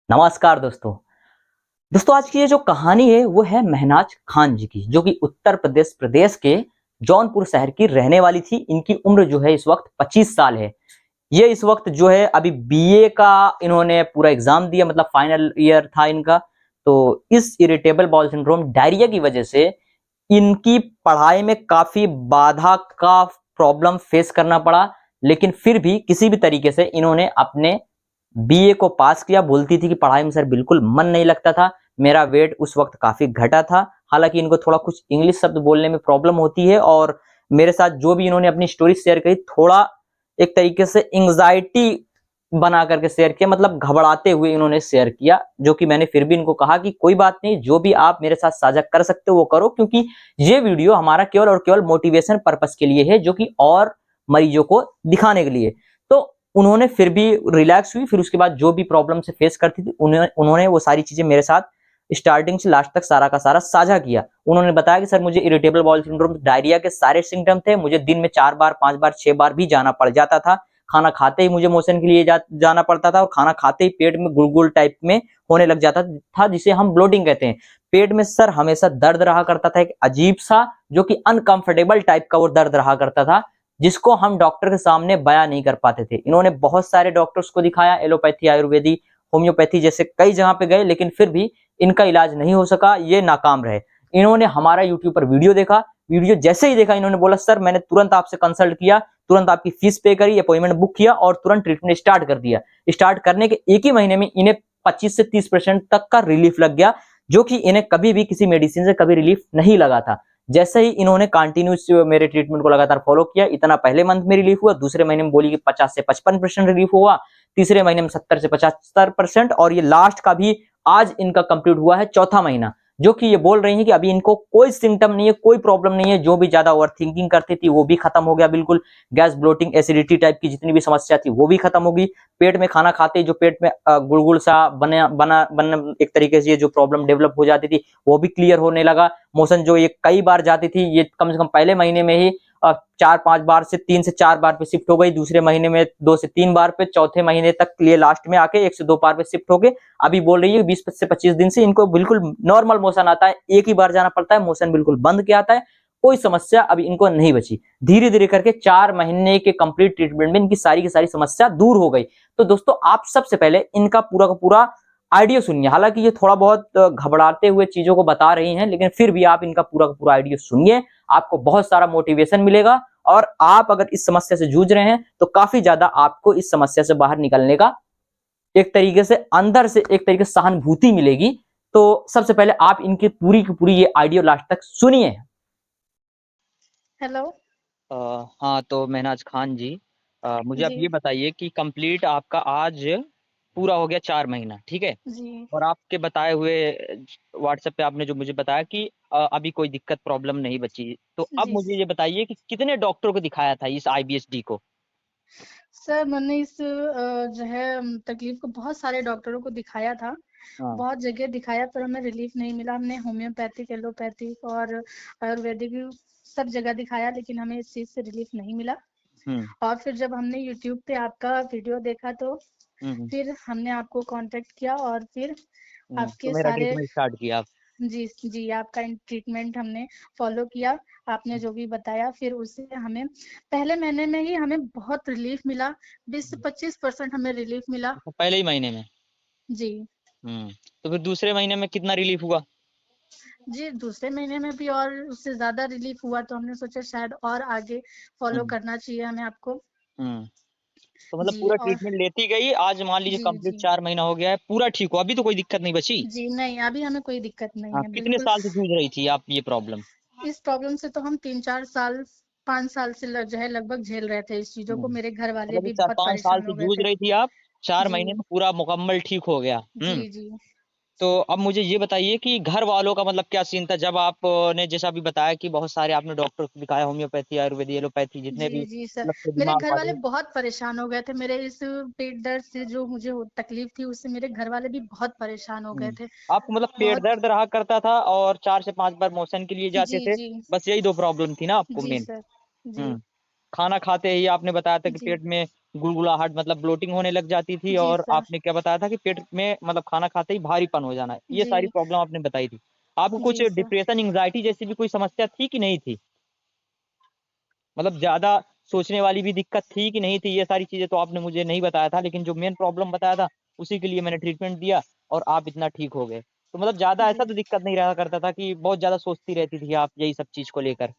नमस्कार दोस्तों। दोस्तों आज की ये जो कहानी है वो है महनाज खान जी की, जो कि उत्तर प्रदेश प्रदेश के जौनपुर शहर की रहने वाली थी। इनकी उम्र जो है इस वक्त 25 साल है। ये इस वक्त जो है अभी बीए का इन्होंने पूरा एग्जाम दिया, मतलब फाइनल ईयर था इनका। तो इस इरिटेबल बाउल सिंड्रोम डायरिया की वजह से इनकी पढ़ाई में काफी बाधा का प्रॉब्लम फेस करना पड़ा, लेकिन फिर भी किसी भी तरीके से इन्होंने अपने बीए को पास किया। बोलती थी कि पढ़ाई में सर बिल्कुल मन नहीं लगता था, मेरा वेट उस वक्त काफी घटा था। हालांकि इनको थोड़ा कुछ इंग्लिश शब्द बोलने में प्रॉब्लम होती है, और मेरे साथ जो भी इन्होंने अपनी स्टोरी शेयर करी, थोड़ा एक तरीके से एंग्जाइटी बना करके शेयर किया, मतलब घबराते हुए इन्होंने शेयर किया। जो कि मैंने फिर भी इनको कहा कि कोई बात नहीं, जो भी आप मेरे साथ साझा कर सकते हो वो करो, क्योंकि ये वीडियो हमारा केवल और केवल मोटिवेशन पर्पस के लिए है, जो कि और मरीजों को दिखाने के लिए। तो उन्होंने फिर भी रिलैक्स हुई। फिर उसके बाद जो भी प्रॉब्लम से फेस करती थी उन्होंने वो सारी चीजें मेरे साथ स्टार्टिंग से लास्ट तक सारा का सारा साझा किया। उन्होंने बताया कि सर मुझे इरिटेबल बाउल सिंड्रोम, डायरिया के सारे सिम्टम थे। मुझे दिन में 4 बार 5 बार 6 बार भी जाना पड़ जाता था। खाना खाते ही मुझे मोशन के लिए जाना पड़ता था, और खाना खाते ही पेट में गुलगुल टाइप में होने लग जाता था, जिसे हम ब्लोटिंग कहते हैं। पेट में सर हमेशा दर्द रहा करता था, एक अजीब सा, जो कि अनकंफर्टेबल टाइप का वो दर्द रहा करता था, जिसको हम डॉक्टर के सामने बयां नहीं कर पाते थे। इन्होंने बहुत सारे डॉक्टर्स को दिखाया, एलोपैथी, आयुर्वेदिक, होम्योपैथी जैसे कई जगह पे गए, लेकिन फिर भी इनका इलाज नहीं हो सका, ये नाकाम रहे। इन्होंने हमारा यूट्यूब पर वीडियो देखा। वीडियो जैसे ही देखा, इन्होंने बोला सर मैंने तुरंत आपसे कंसल्ट किया, तुरंत आपकी फीस पे करी, अपॉइंटमेंट बुक किया और तुरंत ट्रीटमेंट स्टार्ट कर दिया। स्टार्ट करने के एक ही महीने में इन्हें 25 से 30% तक का रिलीफ लग गया, जो कि इन्हें कभी भी किसी मेडिसिन से कभी रिलीफ नहीं लगा था। जैसे ही इन्होंने कंटिन्यूस मेरे ट्रीटमेंट को लगातार फॉलो किया, इतना पहले मंथ में रिलीफ हुआ, दूसरे महीने में बोली कि 50 से 55% रिलीफ हुआ, तीसरे महीने में 70 से 75%, और ये लास्ट का भी आज इनका कंप्लीट हुआ है चौथा महीना। जो कि ये बोल रही हैं कि अभी इनको कोई सिम्टम नहीं है, कोई प्रॉब्लम नहीं है। जो भी ज्यादा ओवर थिंकिंग करती थी वो भी खत्म हो गया बिल्कुल। गैस, ब्लोटिंग, एसिडिटी टाइप की जितनी भी समस्या थी वो भी खत्म होगी। पेट में खाना खाते ही जो पेट में गुड़गुड़ सा बना एक तरीके से ये जो प्रॉब्लम डेवलप हो जाती थी वो भी क्लियर होने लगा। मोशन जो ये कई बार जाती थी, ये कम से कम पहले महीने में ही 4-5 बार से 3 से 4 बार पे शिफ्ट हो गई, दूसरे महीने में 2 से 3 बार पे, चौथे महीने तक ये लास्ट में आके 1 से 2 बार पे शिफ्ट हो गए। अभी बोल रही है 20 से 25 दिन से इनको बिल्कुल नॉर्मल मोशन आता है, एक ही बार जाना पड़ता है, मोशन बिल्कुल बंद के आता है, कोई समस्या अभी इनको नहीं बची। धीरे धीरे करके 4 महीने के कंप्लीट ट्रीटमेंट में इनकी सारी की सारी समस्या दूर हो गई। तो दोस्तों आप सबसे पहले इनका पूरा का पूरा आइडियो सुनिए। हालांकि ये थोड़ा बहुत घबराते हुए चीजों को बता रही हैं, लेकिन फिर भी आप इनका पूरा का पूरा आइडियो सुनिए, आपको बहुत सारा मोटिवेशन मिलेगा। और आप अगर इस समस्या से जूझ रहे हैं तो काफी ज्यादा आपको इस समस्या से बाहर निकलने का एक तरीके से अंदर से एक तरीके से सहानुभूति मिलेगी। तो सबसे पहले आप इनकी पूरी की पूरी ये आइडियो लास्ट तक सुनिए। हेलो। अ, हाँ तो महनाज खान जी, मुझे आप जी। ये बताइए कि कंप्लीट आपका आज पूरा हो गया 4 महीना, ठीक है? जी। और आपके बताए हुए व्हाट्सएप पे आपने जो मुझे बताया कि अभी कोई दिक्कत प्रॉब्लम नहीं बची। तो अब जी मुझे ये बताइए कि कितने डॉक्टरों को दिखाया था इस आईबीएसडी को? सर, मैंने इस जो है तकलीफ को बहुत सारे डॉक्टरों को दिखाया था। हाँ। बहुत जगह दिखाया पर हमें रिलीफ नहीं मिला। हमने होम्योपैथिक, एलोपैथिक और आयुर्वेदिक सब जगह दिखाया, लेकिन हमें इस चीज से रिलीफ नहीं मिला। हम्म। और फिर जब हमने यूट्यूब पे आपका वीडियो देखा तो हम्म। फिर हमने आपको कांटेक्ट किया और फिर तो आपके मेरा सारे ट्रीटमेंट स्टार्ट किया आप? जी, जी, आपका ट्रीटमेंट हमने फ़ॉलो किया। आपने जो भी बताया फिर उससे हमें पहले महीने में ही हमें बहुत रिलीफ़ मिला। 20 से 25% हमें रिलीफ़ मिला। तो पहले ही महीने में? जी। हम्म। तो फिर दूसरे महीने में कितना रिलीफ हुआ? जी, दूसरे महीने में भी और उससे ज़्यादा रिलीफ़ हुआ तो हमने सोचा शायद और आगे फ़ॉलो हम्म। करना चाहिए हमें आपको। हम्म। तो मतलब जी पूरा और ट्रीटमेंट लेती गई, आज मान लीजिए जी, कंप्लीट जी। 4 महीना हो गया है, पूरा ठीक हो, अभी तो कोई दिक्कत नहीं बची? जी, नहीं, अभी हमें कोई दिक्कत नहीं हाँ, है, कितने बिल्कुल। साल से जूझ रही थी आप ये प्रॉब्लम? इस प्रॉब्लम से तो हम 3-4 साल, 5 साल से ल जो है लगभग झेल रहे थे इस चीज़ों को। मेरे घर वाले मतलब भी इस चार बहुत पाँच साल परेशान से हो गए जूझ थे। रही थी आप, 4 महीने जी, में पूरा मुकम्मल ठीक हो गया। जी, जी। तो अब मुझे ये बताइए कि घर वालों का मतलब क्या सीन था जब आपने जैसा अभी बताया कि बहुत सारे आपने डॉक्टर को दिखाया, होम्योपैथी, आयुर्वेदिक, एलोपैथी, जितने भी जी, जी सर। मतलब मेरे बीमार घर वाले पड़े। बहुत परेशान हो गए थे। मेरे इस पेट दर्द से जो मुझे तकलीफ थी उससे मेरे घर वाले भी बहुत परेशान हो गए थे। आपको मतलब पेट बहुत। दर्द रहा करता था और 4 से 5 बार मोशन के लिए जाते जी, थे, जी। बस यही 2 प्रॉब्लम थी ना आपको जी मेन? सर। जी, हम्म। खाना खाते ही आपने बताया था कि जी। पेट में गुड़गुड़ाहट मतलब ब्लोटिंग होने लग जाती थी, जी और सर। आपने क्या बताया था कि पेट में मतलब खाना खाते ही भारीपन हो जाना, ये जी। सारी प्रॉब्लम आपने बताई थी। आपको कुछ जी सर। डिप्रेशन, एंग्जाइटी जैसी भी कोई समस्या थी कि नहीं थी? मतलब ज़्यादा सोचने वाली भी दिक्कत थी कि नहीं थी? ये सारी चीज़ें तो आपने मुझे नहीं बताया था, लेकिन जो मेन प्रॉब्लम बताया था, उसी के लिए मैंने ट्रीटमेंट दिया और आप इतना ठीक हो गए। तो मतलब ज़्यादा ऐसा जी तो दिक्कत नहीं रहा करता था कि बहुत ज़्यादा सोचती रहती थी आप यही सब चीज़ को लेकर?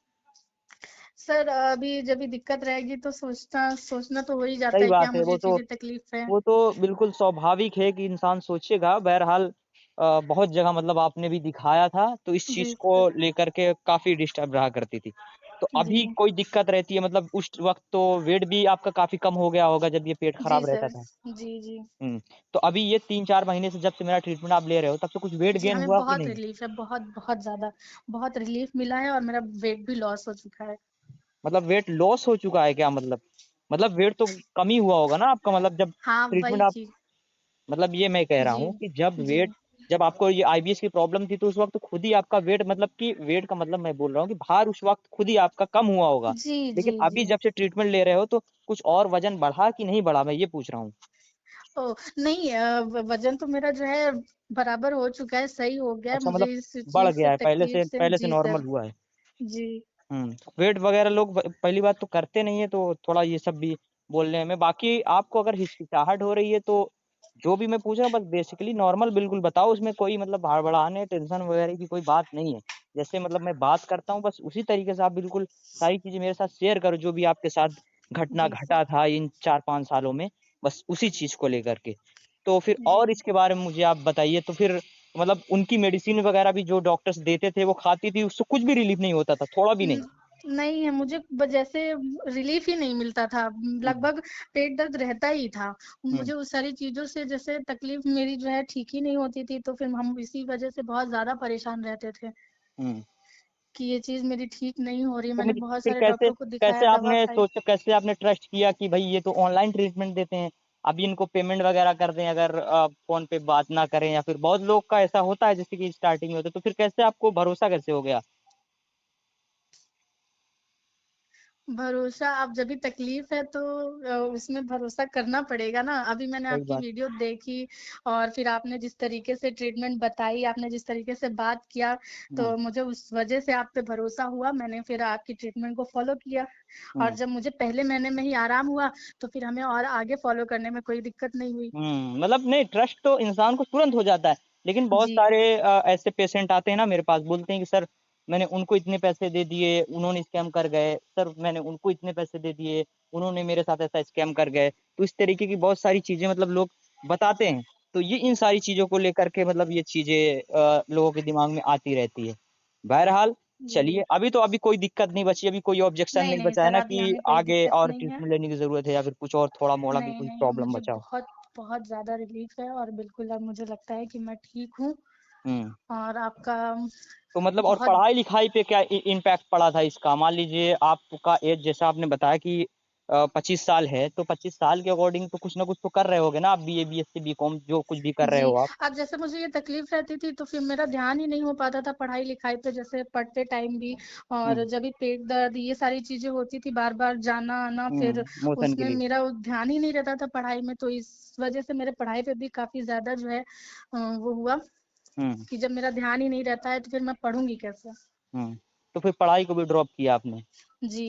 सर, अभी जब भी दिक्कत रहेगी तो सोचना सोचना तो हो ही जाता सही है, क्या बात है, मुझे चीजें तकलीफ है। वो तो बिल्कुल स्वाभाविक है कि इंसान सोचेगा। बहरहाल बहुत जगह मतलब आपने भी दिखाया था, तो इस जी चीज़ को सर। लेकर के काफ़ी डिस्टर्ब रहा करती थी। तो जी। अभी कोई दिक्कत रहती है मतलब उस वक़्त तो वेट भी आपका काफ़ी कम हो गया होगा जब ये पेट जी खराब रहता सर। था? जी। जी। हुँ। तो अभी ये 3-4 महीने से जब से मेरा ट्रीटमेंट आप ले रहे हो, तब से कुछ वेट जी, गेन हमें हुआ कि बहुत नहीं? रिलीफ है, बहुत बहुत ज्यादा, बहुत रिलीफ मिला है और मेरा वेट भी लॉस हो चुका है। मतलब वेट लॉस हो चुका है क्या मतलब? मतलब वेट तो कम ही हुआ होगा ना आपका, मतलब जब हाँ, ट्रीटमेंट वही आप, चीज। मतलब ये मैं कह रहा जी। हूँ कि जब जी। वेट, जब आपको ये आईबीएस की प्रॉब्लम थी तो उस वक़्त खुद ही आपका वेट, मतलब कि वेट का मतलब मैं बोल रहा हूँ कि भार उस वक़्त खुद ही आपका कम हुआ होगा। जी। लेकिन जी। अभी जी। जब से ट्रीटमेंट ले रहे हो तो कुछ और वज़न बढ़ा कि नहीं बढ़ा? मैं ये पूछ रहा हूँ। ओ नहीं, वजन तो मेरा जो है बराबर हो चुका है, सही हो गया है, अच्छा, मतलब मुझे इस बढ़ चीज से गया है, तकलीफ से। पहले से जी नॉर्मल सर। हुआ है। जी। वेट वग़ैरह लोग पहली बात तो करते नहीं है, तो थोड़ा ये सब भी बोलने में, बाकी आपको अगर हिचकिचाहट हो रही है तो जो भी मैं पूछ रहा हूँ बस बेसिकली नॉर्मल बिल्कुल बताओ, उसमें कोई मतलब हड़बड़ाने, टेंशन वग़ैरह की कोई बात नहीं है। जैसे मतलब मैं बात करता हूँ बस उसी तरीके से आप बिल्कुल सारी चीज़ें मेरे साथ शेयर करो, जो भी आपके साथ घटना जी सर। घटा था इन 4-5 सालों में, बस उसी चीज़ को लेकर के। तो फिर जी। और इसके बारे में मुझे आप बताइए, तो फिर मतलब उनकी मेडिसिन वग़ैरह भी जो डॉक्टर्स देते थे वो खाती थी, उससे कुछ भी रिलीफ़ नहीं होता था, थोड़ा भी नहीं? न- नहीं है, मुझे जैसे रिलीफ ही नहीं मिलता था, हुँ, लगभग पेट दर्द रहता ही था। हुँ, मुझे उस सारी चीजों से जैसे तकलीफ मेरी जो है ठीक ही नहीं होती थी, तो फिर हम इसी वजह से बहुत ज्यादा परेशान रहते थे हुँ। कि ये चीज मेरी ठीक नहीं हो रही। तो मैंने मुझे बहुत फिर सारे कैसे डॉक्टर को दिखाया, दवा खाई। कैसे आपने ट्रस्ट किया कि भई ये तो ऑनलाइन ट्रीटमेंट देते हैं, अभी इनको पेमेंट वग़ैरह कर दें, अगर फ़ोन पे बात ना करें, या फिर बहुत लोग का ऐसा होता है जैसे कि स्टार्टिंग में होता है, तो फिर कैसे आपको भरोसा कैसे हो गया? भरोसा, अब जब भी तकलीफ है तो उसमें भरोसा करना पड़ेगा ना। अभी मैंने सही आपकी बात। वीडियो देखी और फिर आपने जिस तरीके से ट्रीटमेंट बताई, आपने जिस तरीके से बात किया, हुँ, तो मुझे उस वजह से आप पे भरोसा हुआ। मैंने फिर आपकी ट्रीटमेंट को फॉलो किया और हुँ, जब मुझे पहले महीने में ही आराम हुआ तो फिर हमें और आगे फॉलो करने में कोई दिक्कत नहीं हुई। मतलब नहीं, ट्रस्ट तो इंसान को तुरंत हो जाता है, लेकिन बहुत जी। सारे ऐसे पेशेंट आते हैं ना मेरे पास, बोलते हैं कि सर मैंने उनको इतने पैसे दे दिए, उन्होंने स्कैम कर गए, सर मैंने उनको इतने पैसे दे दिए, उन्होंने मेरे साथ ऐसा स्कैम कर गए। तो इस तरीके की बहुत सारी चीज़ें मतलब लोग बताते हैं। तो ये इन सारी चीज़ों को लेकर के मतलब ये चीज़ें लोगों के दिमाग में आती रहती है। बहरहाल जी। चलिए, अभी कोई दिक्कत नहीं बची, अभी कोई ऑब्जेक्शन नहीं नहीं नहीं बचा है सर, ना अभी कि हमें कोई आगे दिक्कत और नहीं है। ट्रीटमेंट लेने की ज़रूरत है, या फिर कुछ और थोड़ा-मोड़ा भी नहीं कोई नहीं, प्रॉब्लम मुझे बचा हो? बहुत बहुत ज्यादा रिलीफ है और बिल्कुल अब मुझे लगता है कि मैं ठीक हूँ। हुँ। और आपका तो मतलब और बहुत। पढ़ाई-लिखाई पे क्या इम्पैक्ट पड़ा था इसका? मान लीजिए आपका एज जैसा आपने बताया कि 25 साल है, तो 25 साल के अकॉर्डिंग तो कुछ ना कुछ तो कर रहे होंगे ना आप, बीए, बीएससी, बीकॉम जो कुछ भी कर रहे जी, हो आप? अब जैसे मुझे ये तकलीफ रहती थी तो फिर मेरा ध्यान ही नहीं हो पाता था पढ़ाई लिखाई पे, जैसे पढ़ते टाइम भी। और हुँ, जब भी पेट दर्द ये सारी चीजें होती थी, बार बार जाना आना, फिर मोशन के उसमें लिए। मेरा ध्यान ही नहीं रहता था पढ़ाई में, तो इस वजह से मेरे पढ़ाई पे भी काफी ज्यादा जो है वो हुआ हुँ, कि जब मेरा ध्यान ही नहीं रहता है तो फिर मैं पढ़ूंगी कैसे। हुँ। तो फिर पढ़ाई को भी ड्रॉप किया आपने। जी।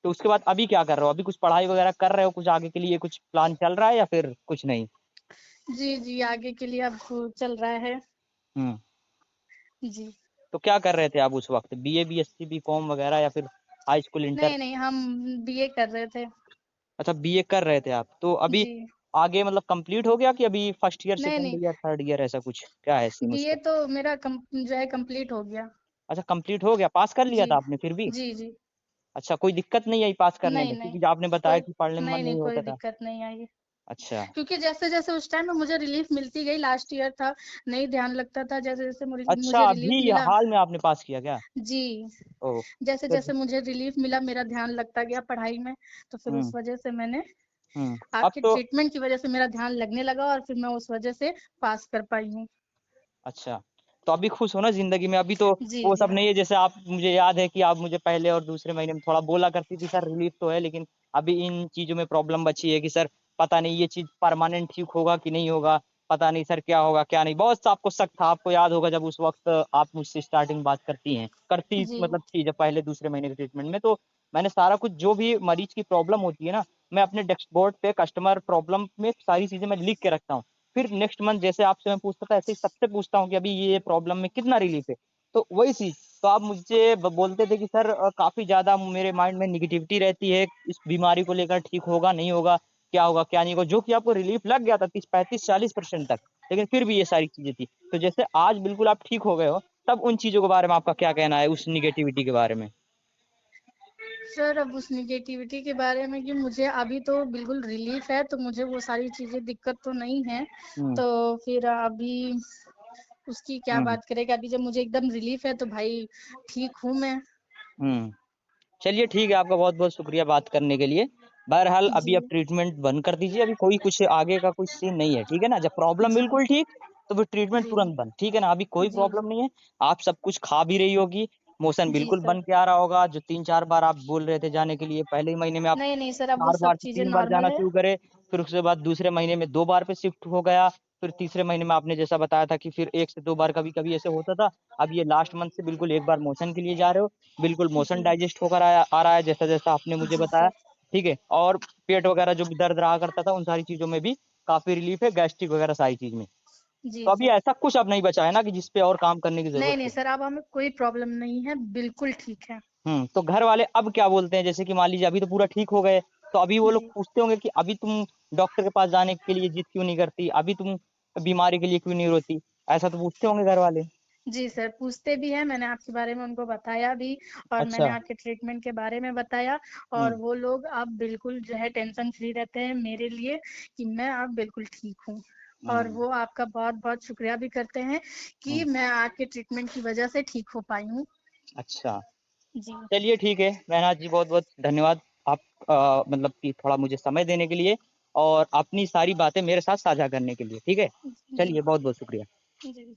तो उसके बाद अभी क्या कर रहे हो? अभी कुछ पढ़ाई वगैरह कर रहे हो? कुछ आगे के लिए कुछ प्लान चल रहा है या फिर कुछ नहीं? जी। जी, आगे के लिए अब चल रहा है। हुँ। जी। तो क्या कर रहे थे आप उस वक़्त? बीए, बीएससी, बीकॉम वगैरह, या फिर हाई स्कूल, इंटर? नहीं नहीं, हम बीए कर रहे थे। अच्छा, बीए कर रहे थे आप। तो अभी जी। आगे मतलब कंप्लीट हो गया कि अभी फर्स्ट ईयर, नहीं सेकंड नहीं, ईयर, थर्ड ईयर ऐसा कुछ? क्या है सीन बीए उसका? तो मेरा जो है कंप्लीट हो गया। अच्छा, कंप्लीट हो गया, पास कर लिया जी। था आपने फिर भी? जी। जी। अच्छा, कोई दिक्कत नहीं आई पास करने नहीं में? नहीं, क्योंकि आपने बताया कोई कि पढ़ने में मन नहीं नहीं, नहीं कोई होता था। दिक्कत नहीं आई। अच्छा, क्योंकि जैसे जैसे उस टाइम में मुझे रिलीफ मिलती गई, लास्ट ईयर था, नहीं ध्यान लगता था, जैसे जैसे अच्छा मुझे रिलीफ अभी मिला। हाल में आपने पास किया क्या? जी। ओह! जैसे फिर जैसे मुझे रिलीफ मिला, मेरा ध्यान लगता गया पढ़ाई में, तो फिर हुँ, उस वजह से मैंने हुँ। अब आपकी तो ट्रीटमेंट की वजह से मेरा ध्यान लगने लगा और फिर मैं उस वजह से पास कर पाई हूँ। अच्छा, तो अभी खुश हो ना जिंदगी में? अभी तो जी वो जी सब नहीं है, जैसे आप, मुझे याद है कि आप मुझे पहले और दूसरे महीने में थोड़ा बोला करती थी सर रिलीफ तो है, लेकिन अभी इन चीजों में प्रॉब्लम बची है कि सर पता नहीं ये चीज परमानेंट ठीक होगा कि नहीं होगा, पता नहीं सर क्या होगा क्या नहीं। बहुत सा आपको शक था, आपको याद होगा जब उस वक्त आप मुझसे स्टार्टिंग बात करती जी मतलब थी जब पहले दूसरे महीने के ट्रीटमेंट में, तो मैंने सारा कुछ जो भी मरीज की प्रॉब्लम होती है ना, मैं अपने डैशबोर्ड पे कस्टमर प्रॉब्लम में सारी चीजें मैं लिख के रखता हूँ। फिर नेक्स्ट मंथ जैसे आपसे मैं पूछता था ऐसे ही सबसे पूछता हूँ कि अभी ये प्रॉब्लम में कितना रिलीफ है। तो वही चीज, तो आप मुझसे बोलते थे कि सर काफी ज्यादा मेरे माइंड में निगेटिविटी रहती है इस बीमारी को लेकर, ठीक होगा नहीं होगा, क्या होगा क्या नहीं होगा, जो कि आपको रिलीफ लग गया था 30 35 40% तक, लेकिन फिर भी ये सारी चीजें थी। तो जैसे आज बिल्कुल आप ठीक हो गए हो, तब उन चीजों के बारे में आपका क्या कहना है, उस निगेटिविटी के बारे में? सर। अब उस निगेटिविटी के बारे में कि मुझे अभी तो बिल्कुल रिलीफ है, तो मुझे वो सारी चीजें दिक्कत तो नहीं है। हम्म। तो फिर अभी उसकी क्या हम्म। बात करें कि अभी जब मुझे एकदम रिलीफ है तो भाई ठीक हूँ मैं। हम्म। चलिए ठीक है, आपका बहुत बहुत शुक्रिया बात करने के लिए। बहरहाल जी अभी आप ट्रीटमेंट बंद कर दीजिए, अभी कोई कुछ आगे का कुछ सीन नहीं है, ठीक है ना? जब प्रॉब्लम जी बिल्कुल ठीक, तो फिर ट्रीटमेंट जी तुरंत बंद, ठीक है ना? अभी कोई जी प्रॉब्लम नहीं है। आप सब कुछ खा भी रही होगी, मोशन जी बिल्कुल सर। बन के आ रहा होगा, जो 3 4 बार आप बोल रहे थे जाने के लिए, पहले ही महीने में आप नहीं नहीं सर, अब वो 4 बार सब से चीजें 3 बार नॉर्मल जाना है। शुरू करे, फिर उसके बाद दूसरे महीने में 2 बार पे शिफ्ट हो गया, फिर तीसरे महीने में आपने जैसा बताया था कि फिर 1 से 2 बार कभी-कभी ऐसे होता था। अब ये लास्ट मंथ से बिल्कुल 1 बार मोशन के लिए जा रहे हो, बिल्कुल मोशन जी डाइजेस्ट होकर आ रहा है जैसा-जैसा आपने मुझे जी बताया, सर। ठीक है? और पेट वगैरह जो भी दर्द रहा करता था, उन सारी चीज़ों में भी काफ़ी रिलीफ़ है, गैस्ट्रिक वगैरह सारी चीज़ में। जी तो अभी सर। ऐसा कुछ अब नहीं बचा है ना कि जिस पे और काम करने की नहीं ज़रूरत नहीं हो? सर, अब हमें कोई प्रॉब्लम नहीं है, बिल्कुल ठीक है। तो घर वाले अब क्या बोलते हैं? जैसे कि मान लीजिए अभी तो पूरा ठीक हो गए, तो अभी वो लोग जी पूछते होंगे कि अभी तुम डॉक्टर के पास जाने के लिए जिद क्यों नहीं करती? अभी तुम बीमारी के लिए क्यों नहीं रोती? ऐसा तो पूछते होंगे घर वाले? जी सर, पूछते भी हैं। मैंने आपके बारे में उनको बताया भी, और मैंने अच्छा। आपके ट्रीटमेंट के बारे में बताया। और हुँ। वो लोग अब बिल्कुल जो है टेंशन फ्री रहते हैं मेरे लिए कि मैं अब बिल्कुल ठीक हूँ। और हुँ। वो आपका बहुत बहुत शुक्रिया भी करते हैं कि हुँ। मैं आपके ट्रीटमेंट की वजह से ठीक हो पाई हूँ। अच्छा। जी चलिए ठीक है, मेहनाज जी बहुत-बहुत धन्यवाद। आप मतलब कि थोड़ा मुझे समय देने के लिए और अपनी सारी बातें मेरे साथ साझा करने के लिए, ठीक है? जी चलिए बहुत-बहुत शुक्रिया। जी।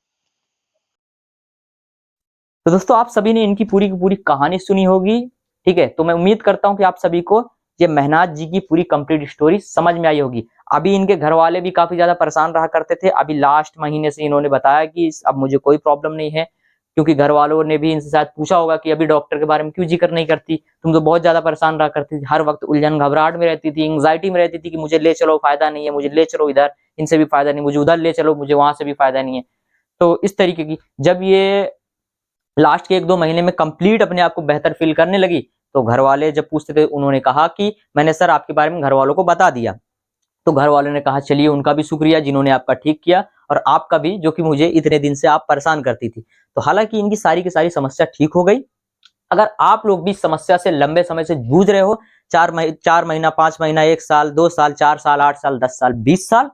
तो दोस्तों आप सभी ने इनकी पूरी की पूरी कहानी सुनी होगी, ठीक है? तो मैं उम्मीद करता हूँ कि आप सभी को ये मेहनाज जी की पूरी कंप्लीट स्टोरी समझ में आई होगी। अभी इनके घर वाले भी काफ़ी ज़्यादा परेशान रहा करते थे, अभी लास्ट महीने से इन्होंने बताया कि अब मुझे कोई प्रॉब्लम नहीं है, क्योंकि घर वालों ने भी इनसे शायद पूछा होगा कि अभी डॉक्टर के बारे में क्यों ज़िक्र नहीं करती? तुम तो बहुत ज़्यादा परेशान रहा करती थी, हर वक़्त उलझन घबराहट में रहती थी, एंग्ज़ायटी में रहती थी कि मुझे ले चलो फ़ायदा नहीं है, मुझे ले चलो इधर, इनसे भी फ़ायदा नहीं, मुझे उधर ले चलो, मुझे वहाँ से भी फ़ायदा नहीं है। तो इस तरीके की जब ये लास्ट के 1-2 महीने में कंप्लीट अपने आप को बेहतर फील करने लगी, तो घर वाले जब पूछते थे उन्होंने कहा कि मैंने सर आपके बारे में घर वालों को बता दिया। तो घर वालों ने कहा चलिए उनका भी शुक्रिया जिन्होंने आपका ठीक किया, और आपका भी जो कि मुझे इतने दिन से आप परेशान करती थी। तो हालाँकि इनकी सारी की सारी समस्या ठीक हो गई। अगर आप लोग भी इस समस्या से लंबे समय से जूझ रहे हो, 4 महीना, 5 महीना, 1 साल, 2 साल, 4 साल, 8 साल, 10 साल, 20 साल,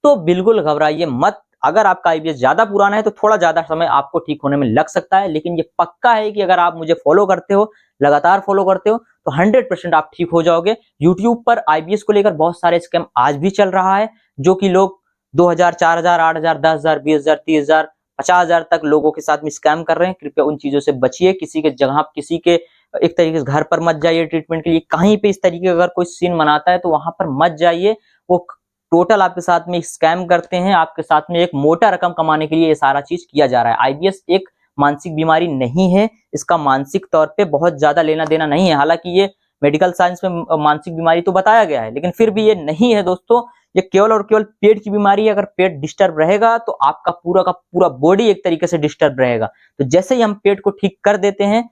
तो बिल्कुल घबराइए मत। अगर आपका आईबीएस ज़्यादा पुराना है तो थोड़ा ज़्यादा समय आपको ठीक होने में लग सकता है, लेकिन ये पक्का है कि अगर आप मुझे फॉलो करते हो, लगातार फॉलो करते हो, तो 100% आप ठीक हो जाओगे। यूट्यूब पर आईबीएस को लेकर बहुत सारे स्कैम आज भी चल रहा है, जो कि लोग 2000, 4000, 8000, 10,000, 20,000, 30,000, 50,000 तक लोगों के साथ में स्कैम कर रहे हैं। कृपया उन चीज़ों से बचिए। किसी के जगह किसी के एक तरीके से घर पर मत जाइए ट्रीटमेंट के लिए। कहीं पे इस तरीके का अगर कोई सीन मनाता है तो वहां पर मत जाइए। वो टोटल आपके साथ में स्कैम करते हैं, आपके साथ में एक मोटा रकम कमाने के लिए ये सारा चीज किया जा रहा है। आईबीएस एक मानसिक बीमारी नहीं है, इसका मानसिक तौर पे बहुत ज्यादा लेना देना नहीं है। हालांकि ये मेडिकल साइंस में मानसिक बीमारी तो बताया गया है, लेकिन फिर भी ये नहीं है दोस्तों। ये केवल और केवल पेट की बीमारी है। अगर पेट डिस्टर्ब रहेगा तो आपका पूरा का पूरा बॉडी एक तरीके से डिस्टर्ब रहेगा। तो जैसे ही हम पेट को ठीक कर देते हैं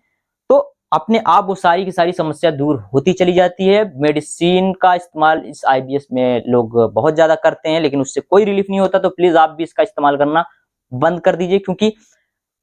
तो अपने आप वो सारी की सारी समस्या दूर होती चली जाती है। मेडिसिन का इस्तेमाल इस आईबीएस में लोग बहुत ज्यादा करते हैं, लेकिन उससे कोई रिलीफ नहीं होता। तो प्लीज आप भी इसका इस्तेमाल करना बंद कर दीजिए, क्योंकि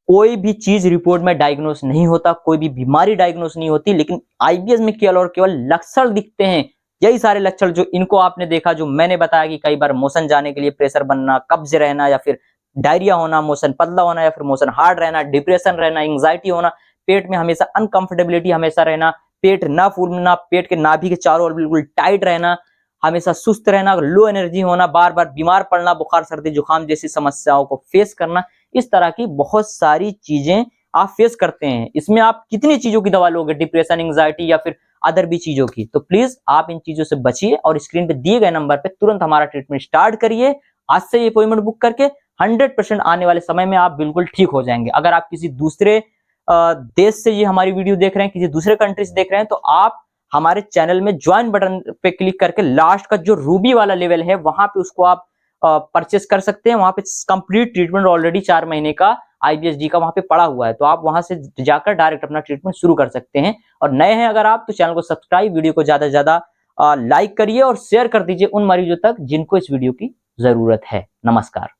कोई भी चीज रिपोर्ट में डायग्नोस नहीं होता, कोई भी बीमारी डायग्नोस नहीं होती, लेकिन आईबीएस में केवल और केवल लक्षण दिखते हैं। यही सारे लक्षण जो इनको आपने देखा, जो मैंने बताया कि कई बार मोशन जाने के लिए प्रेशर बनना, कब्ज रहना, या फिर डायरिया होना, मोशन पतला होना, या फिर मोशन हार्ड रहना, डिप्रेशन रहना, एंग्जाइटी होना, पेट में हमेशा अनकंफर्टेबिलिटी हमेशा रहना, पेट ना फूलना, पेट के नाभि के चारों ओर बिल्कुल टाइट रहना, हमेशा सुस्त रहना, लो एनर्जी होना, बार बार बीमार पड़ना, बुखार सर्दी जुकाम जैसी समस्याओं को फेस करना, इस तरह की बहुत सारी चीजें आप फेस करते हैं। इसमें आप कितनी चीजों की दवा लोगे, डिप्रेशन, एंग्जाइटी या फिर अदर भी चीजों की। तो प्लीज आप इन चीजों से बचिए और स्क्रीन पे दिए गए नंबर पे तुरंत हमारा ट्रीटमेंट स्टार्ट करिए। आज से ये अपॉइंटमेंट बुक करके 100% आने वाले समय में आप बिल्कुल ठीक हो जाएंगे। अगर आप किसी दूसरे देश से ये हमारी वीडियो देख रहे हैं, किसी दूसरे कंट्री से देख रहे हैं, तो आप हमारे चैनल में ज्वाइन बटन पे क्लिक करके लास्ट का जो रूबी वाला लेवल है वहां पे उसको आप परचेस कर सकते हैं। वहां पे कंप्लीट ट्रीटमेंट ऑलरेडी 4 महीने का IBSD का वहां पे पड़ा हुआ है, तो आप वहां से जाकर डायरेक्ट अपना ट्रीटमेंट शुरू कर सकते हैं। और नए हैं अगर आप, तो चैनल को सब्सक्राइब, वीडियो को ज्यादा से ज्यादा लाइक करिए और शेयर कर दीजिए उन मरीजों तक जिनको इस वीडियो की जरूरत है। नमस्कार।